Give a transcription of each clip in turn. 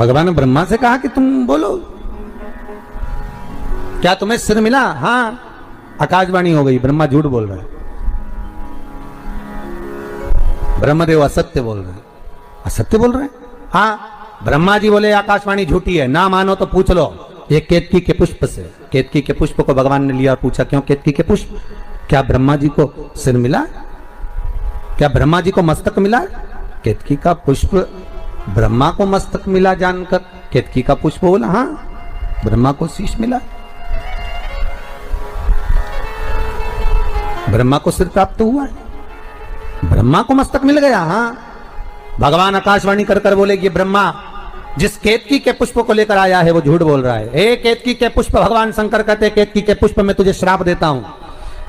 भगवान ने ब्रह्मा से कहा कि तुम बोलो, क्या तुम्हें सिर मिला? हाँ। आकाशवाणी हो गई, ब्रह्मा झूठ बोल रहे हैं, ब्रह्मदेव असत्य बोल रहे हैं। असत्य बोल रहे हैं? हाँ। ब्रह्मा जी बोले आकाशवाणी झूठी है, ना मानो तो पूछ लो ये केतकी के पुष्प से। केतकी के पुष्प को भगवान ने लिया और पूछा, क्यों केतकी के पुष्प? क्या ब्रह्मा जी को सिर मिला? क्या ब्रह्मा जी को मस्तक मिला? केतकी का पुष्प ब्रह्मा को मस्तक मिला जानकर केतकी का पुष्प बोला, हाँ ब्रह्मा को शीश मिला, ब्रह्मा को सिर प्राप्त हुआ है, ब्रह्मा को मस्तक मिल गया। हाँ। भगवान आकाशवाणी कर कर बोले, ये ब्रह्मा जिस केतकी के पुष्प को लेकर आया है वो झूठ बोल रहा है। ए केतकी के पुष्प, भगवान शंकर कहते, केतकी के पुष्प में तुझे श्राप देता हूं,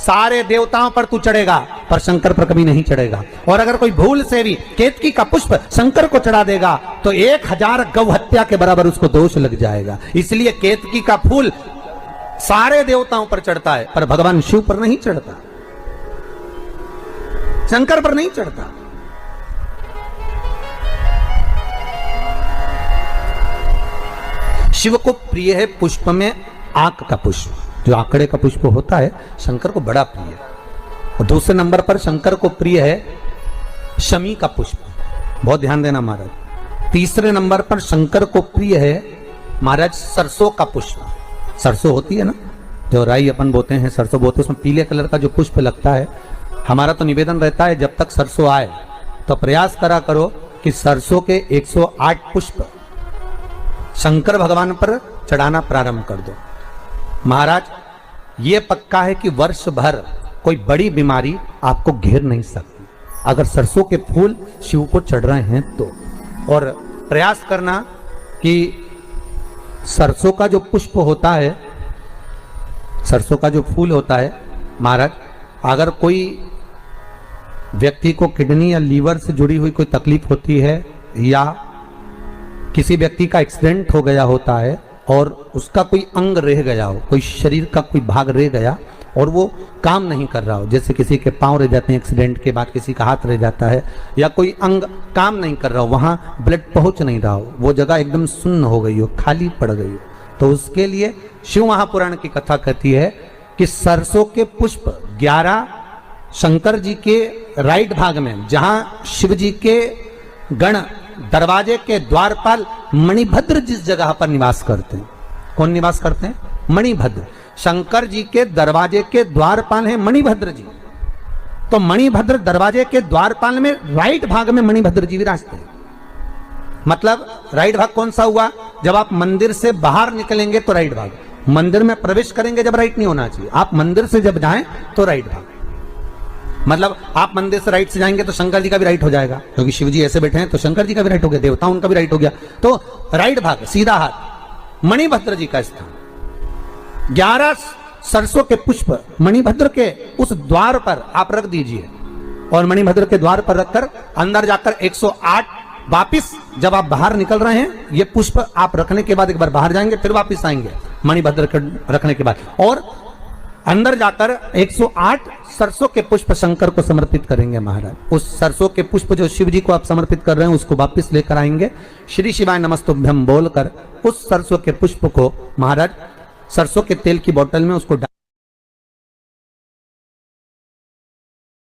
सारे देवताओं पर तू चढ़ेगा पर शंकर पर कभी नहीं चढ़ेगा। और अगर कोई भूल से भी केतकी का पुष्प शंकर को चढ़ा देगा तो 1000 गौ हत्या के बराबर उसको दोष लग जाएगा। इसलिए केतकी का फूल सारे देवताओं पर चढ़ता है पर भगवान शिव पर नहीं चढ़ता, शंकर पर नहीं चढ़ता। शिव को प्रिय है पुष्प में आक का पुष्प, जो आंकड़े का पुष्प होता है शंकर को बड़ा प्रिय है। और दूसरे नंबर पर शंकर को प्रिय है शमी का पुष्प, बहुत ध्यान देना महाराज। तीसरे नंबर पर शंकर को प्रिय है महाराज सरसों का पुष्प। सरसों होती है ना, जो राई अपन बोते हैं, सरसों बोते हैं, उसमें पीले कलर का जो पुष्प लगता है। हमारा तो निवेदन रहता है जब तक सरसों आए तो प्रयास करा करो कि सरसों के 108 पुष्प शंकर भगवान पर चढ़ाना प्रारंभ कर दो। महाराज ये पक्का है कि वर्ष भर कोई बड़ी बीमारी आपको घेर नहीं सकती अगर सरसों के फूल शिव को चढ़ रहे हैं तो। और प्रयास करना कि सरसों का जो पुष्प होता है, सरसों का जो फूल होता है महाराज, अगर कोई व्यक्ति को किडनी या लीवर से जुड़ी हुई कोई तकलीफ होती है या किसी व्यक्ति का एक्सीडेंट हो गया होता है और उसका कोई अंग रह गया हो, कोई शरीर का कोई भाग रह गया और वो काम नहीं कर रहा हो, जैसे किसी के पांव रह जाते हैं एक्सीडेंट के बाद, किसी का हाथ रह जाता है या कोई अंग काम नहीं कर रहा हो, वहां ब्लड पहुंच नहीं रहा हो, वो जगह एकदम सुन्न हो गई हो, खाली पड़ गई हो, तो उसके लिए शिव महापुराण की कथा कहती है कि सरसों के पुष्प 11 शंकर जी के राइट भाग में, जहां शिव जी के गण दरवाजे के द्वारपाल मणिभद्र जिस जगह पर निवास करते हैं, कौन निवास करते हैं? मणिभद्र। शंकर जी के दरवाजे के द्वारपाल हैं मणिभद्र जी। तो मणिभद्र दरवाजे के द्वारपाल में राइट भाग में मणिभद्र जी विराजते हैं। मतलब राइट भाग कौन सा हुआ? जब आप मंदिर से बाहर निकलेंगे तो राइट भाग, मंदिर में प्रवेश करेंगे जब राइट नहीं होना चाहिए, आप मंदिर से जब जाएं तो राइट भाग। मतलब आप मंदिर से राइट से जाएंगे तो शंकर जी का भी राइट हो जाएगा, क्योंकि शिव जी ऐसे बैठे हैं तो शंकर जी का भी राइट हो गया, देवता उनका भी राइट हो गया, तो राइट भाग सीधा हाथ मणिभद्र जी का स्थान। 11 सरसों के पुष्प मणिभद्र के उस द्वार पर आप रख दीजिए और मणिभद्र के द्वार पर रखकर अंदर जाकर 108 वापिस जब आप बाहर निकल रहे हैं ये पुष्प आप रखने के बाद एक बार बाहर जाएंगे फिर वापिस आएंगे मणिभद्र के रखने के बाद, और अंदर जाकर 108 सरसों के पुष्प शंकर को समर्पित करेंगे महाराज। उस सरसों के पुष्प जो शिव जी को आप समर्पित कर रहे हैं उसको वापिस लेकर आएंगे, श्री शिवाय नमस्तुभ्यं बोलकर उस सरसों के पुष्प को महाराज सरसों के तेल की बोतल में उसको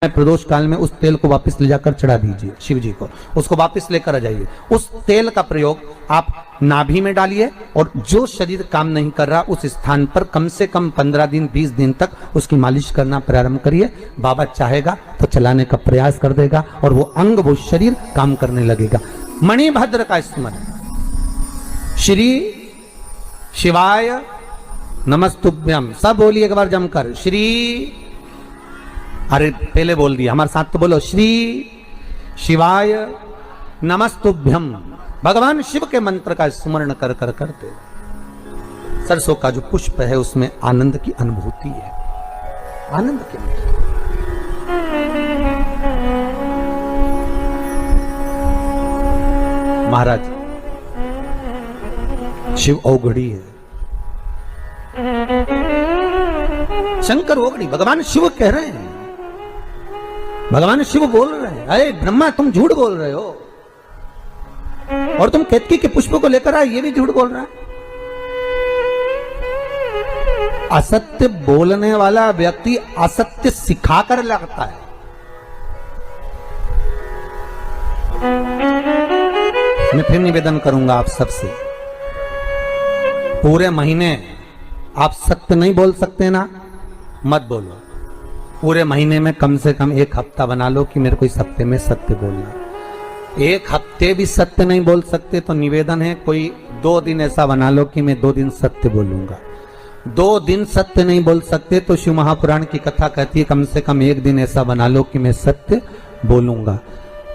प्रदोष काल में उस तेल को वापस ले जाकर चढ़ा दीजिए शिव जी को, उसको वापस लेकर आ जाइए। उस तेल का प्रयोग आप नाभि में डालिए और जो शरीर काम नहीं कर रहा उस स्थान पर कम से कम 15 दिन 20 दिन तक उसकी मालिश करना प्रारंभ करिए। बाबा चाहेगा तो चलाने का प्रयास कर देगा और वो अंग वो शरीर काम करने लगेगा। मणिभद्र का स्मरण, श्री शिवाय नमस्तुभ्यम, सब बोलिए एक बार जमकर, श्री, अरे पहले बोल दिया, हमारे साथ तो बोलो, श्री शिवाय नमस्तुभ्यम। भगवान शिव के मंत्र का स्मरण कर कर करते सरसों का जो पुष्प है उसमें आनंद की अनुभूति है, आनंद की महाराज शिव औघड़ी है, शंकर औघड़ी, भगवान शिव कह रहे हैं, भगवान शिव बोल रहे हैं, अरे ब्रह्मा तुम झूठ बोल रहे हो, और तुम केतकी के पुष्प को लेकर आए, ये भी झूठ बोल रहा है। असत्य बोलने वाला व्यक्ति असत्य सिखाकर लगता है। मैं फिर निवेदन करूंगा आप सबसे, पूरे महीने आप सत्य नहीं बोल सकते ना, मत बोलो। पूरे महीने में कम से कम एक हफ्ता बना लो कि मेरे को इस हफ्ते में सत्य बोलना। एक हफ्ते भी सत्य नहीं बोल सकते तो निवेदन है कोई 2 दिन ऐसा बना लो कि मैं 2 दिन सत्य बोलूंगा। 2 दिन सत्य नहीं बोल सकते तो शिव महापुराण की कथा कहती है कम से कम 1 दिन ऐसा बना लो कि मैं सत्य बोलूंगा।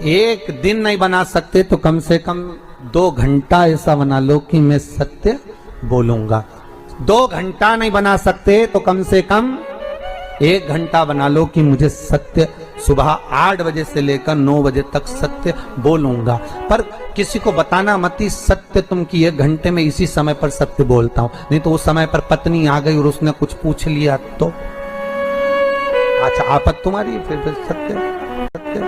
1 दिन नहीं बना सकते तो कम से कम 2 घंटा ऐसा बना लो कि मैं सत्य बोलूंगा। 2 घंटा नहीं बना सकते तो कम से कम 1 घंटा बना लो कि मुझे सत्य सुबह 8 बजे से लेकर 9 बजे तक सत्य बोलूंगा। पर किसी को बताना मत ही सत्य तुम कि 1 घंटे में इसी समय पर सत्य बोलता हूं, नहीं तो उस समय पर पत्नी आ गई और उसने कुछ पूछ लिया तो अच्छा आपत तुम्हारी, फिर सत्य सत्य।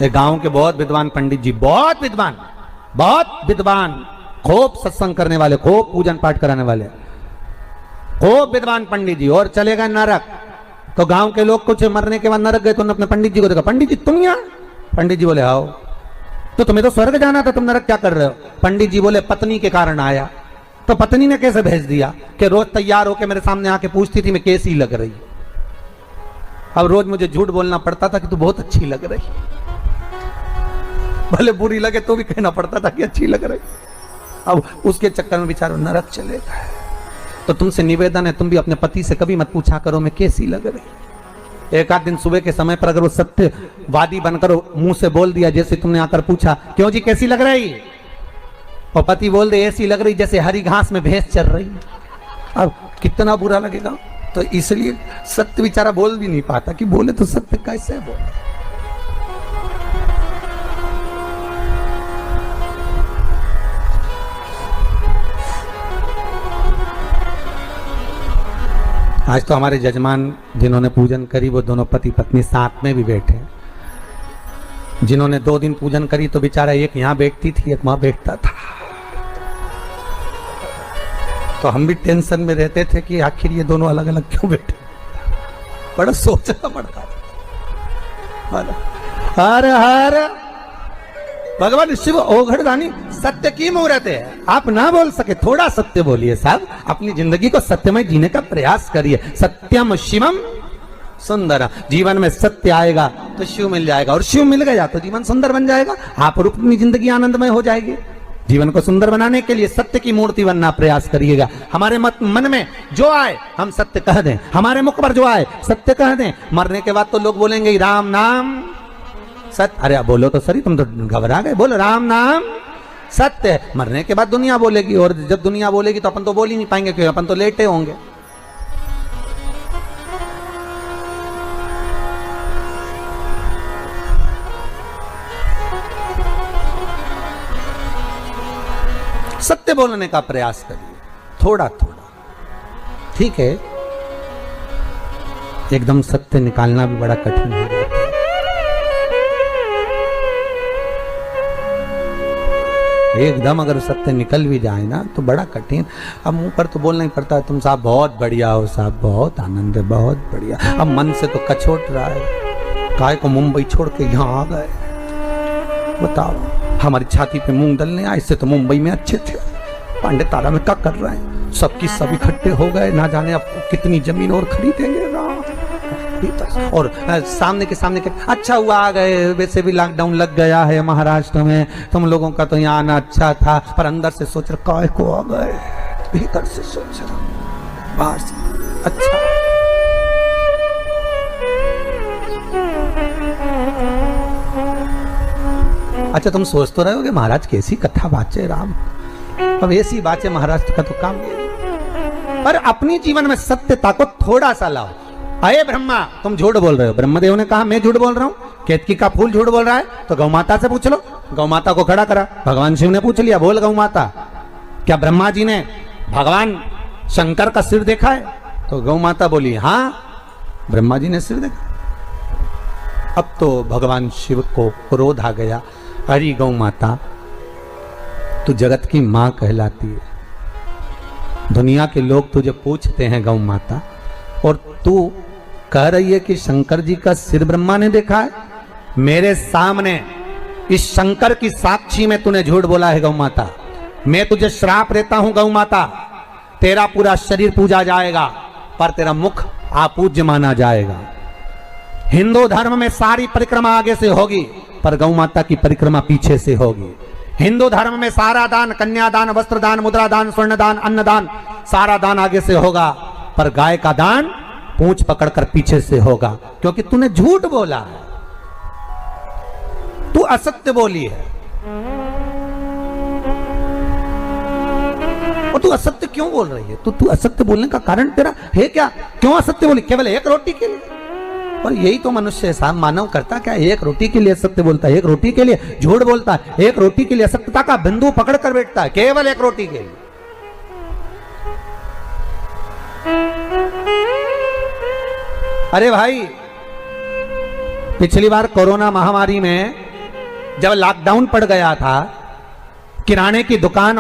एक गांव के बहुत विद्वान पंडित जी, बहुत विद्वान, खूब सत्संग करने वाले, खूब पूजन पाठ कराने वाले, खूब विद्वान पंडित जी, और चले गए नरक। तो गांव के लोग कुछ मरने के बाद नरक गए तो उन्होंने अपने पंडित जी को देखा, पंडित जी तुम यहाँ? पंडित जी बोले आओ। तो तुम्हें तो स्वर्ग जाना था, तुम नरक क्या कर रहे हो? पंडित जी बोले पत्नी के कारण आया। तो पत्नी ने कैसे भेज दिया कि रोज तैयार होकर मेरे सामने आके पूछती थी मैं कैसी लग रही। अब रोज मुझे झूठ बोलना पड़ता था कि तू बहुत अच्छी लग रही, भले बुरी लगे तो भी कहना पड़ता था कि अच्छी लग रही। अब उसके चक्कर में बेचारा नरक चले गए। तो तुमसे निवेदन है तुम भी अपने पति से कभी मत पूछा करो मैं कैसी लग रही। एक आध दिन सुबह के समय पर अगर वो सत्यवादी बनकर मुंह से बोल दिया, जैसे तुमने आकर पूछा क्यों जी कैसी लग रही, और पति बोल दे ऐसी लग रही जैसे हरी घास में भैंस चल रही, अब कितना बुरा लगेगा। तो इसलिए सत्य बेचारा बोल भी नहीं पाता कि बोले तो सत्य कैसे बोले। आज तो हमारे जजमान जिन्होंने पूजन करी वो दोनों पति पत्नी साथ में भी बैठे। जिन्होंने 2 दिन पूजन करी तो बेचारा एक यहाँ बैठती थी एक वहां बैठता था। तो हम भी टेंशन में रहते थे कि आखिर ये दोनों अलग अलग क्यों बैठे, बड़ा सोचना पड़ता था। हर हर भगवान शिव ओघड़दानी सत्य की मुहूर्त है। आप ना बोल सके थोड़ा सत्य बोलिए साहब, अपनी जिंदगी को सत्यमय जीने का प्रयास करिए। सत्यम शिवम सुंदर, जीवन में सत्य आएगा तो शिव मिल जाएगा, और शिव मिल गया तो जीवन सुंदर बन जाएगा। आप अपनी जिंदगी आनंदमय हो जाएगी। जीवन को सुंदर बनाने के लिए सत्य की मूर्ति बनना प्रयास करिएगा। हमारे मन में जो आए हम सत्य कह दें, हमारे मुख पर जो आए सत्य कह दें। मरने के बाद तो लोग बोलेंगे राम नाम सत्य। अरे बोलो तो सही, तुम तो घबरा गए। बोलो राम नाम सत्य है। मरने के बाद दुनिया बोलेगी, और जब दुनिया बोलेगी तो अपन तो बोल ही नहीं पाएंगे क्योंकि अपन तो लेटे होंगे। सत्य बोलने का प्रयास करिए थोड़ा थोड़ा, ठीक है। एकदम सत्य निकालना भी बड़ा कठिन है। एकदम अगर सत्य निकल भी जाए ना तो बड़ा कठिन। अब मुंह पर तो बोलना ही पड़ता है तुम साहब बहुत बढ़िया हो, साहब बहुत आनंद है, बहुत बढ़िया। अब मन से तो कछोट रहा है, काय को मुंबई छोड़ के यहाँ आ गए। बताओ, हमारी छाती पे मूंग दलने आए, इससे तो मुंबई में अच्छे थे। पांडे तारा में क्या कर रहे हैं, सबकी सब इकट्ठे हो गए, ना जाने अब कितनी जमीन और खरीदेंगे ना। और सामने के अच्छा हुआ आ गए। वैसे भी लॉकडाउन लग गया है महाराष्ट्र में, तुम लोगों का तो यहाँ आना अच्छा था, पर अंदर से सोच रहा काय को आ गए, भीतर से सोच रहा बाहर से अच्छा। अच्छा तुम सोच तो रहे हो कि महाराज कैसी कथा बाचे राम, अब ऐसी बाचे महाराष्ट्र का तो काम नहीं। पर अपनी जीवन में सत्यता को थोड़ा सा लाओ। अरे ब्रह्मा तुम झूठ बोल रहे हो, ब्रह्मदेव ने कहा मैं झूठ बोल रहा हूँ। केतकी का फूल झूठ बोल रहा है तो गौ माता से पूछ लो। गौ माता को खड़ा करा, भगवान शिव ने पूछ लिया, बोल गौ माता क्या ब्रह्मा जी ने भगवान शंकर का सिर देखा है? तो गौ माता बोली हाँ ब्रह्मा जी ने सिर देखा। अब तो भगवान शिव को क्रोध आ गया, अरे गौ माता तू जगत की मां कहलाती है, दुनिया के लोग तुझे पूछते हैं गौ माता, और तू कह रही है कि शंकर जी का सिर ब्रह्मा ने देखा है। मेरे सामने इस शंकर की साक्षी में तूने झूठ बोला है गौ माता। मैं तुझे श्राप देता हूं गौ माता, तेरा पूरा शरीर पूजा जाएगा पर तेरा मुख अपूज्य माना जाएगा। हिंदू धर्म में सारी परिक्रमा आगे से होगी पर गौ माता की परिक्रमा पीछे से होगी। हिंदू धर्म में सारा दान, कन्यादान, वस्त्रदान, मुद्रादान, स्वर्णदान, अन्नदान, सारा दान आगे से होगा पर गाय का दान पूंछ पकड़कर पीछे से होगा, क्योंकि तूने झूठ बोला है, तू असत्य बोली है। और तू असत्य क्यों बोल रही है? तू असत्य बोलने का कारण तेरा है क्या? क्यों असत्य बोली? केवल एक रोटी के लिए? और यही तो मनुष्य है साहब, मानव करता क्या? एक रोटी के लिए सत्य बोलता है, एक रोटी के लिए झूठ बोलता है, एक रोटी के लिए असत्यता का बिंदु पकड़ कर बैठता है, केवल एक रोटी के लिए। अरे भाई, पिछली बार कोरोना महामारी में जब लॉकडाउन पड़ गया था, किराने की दुकान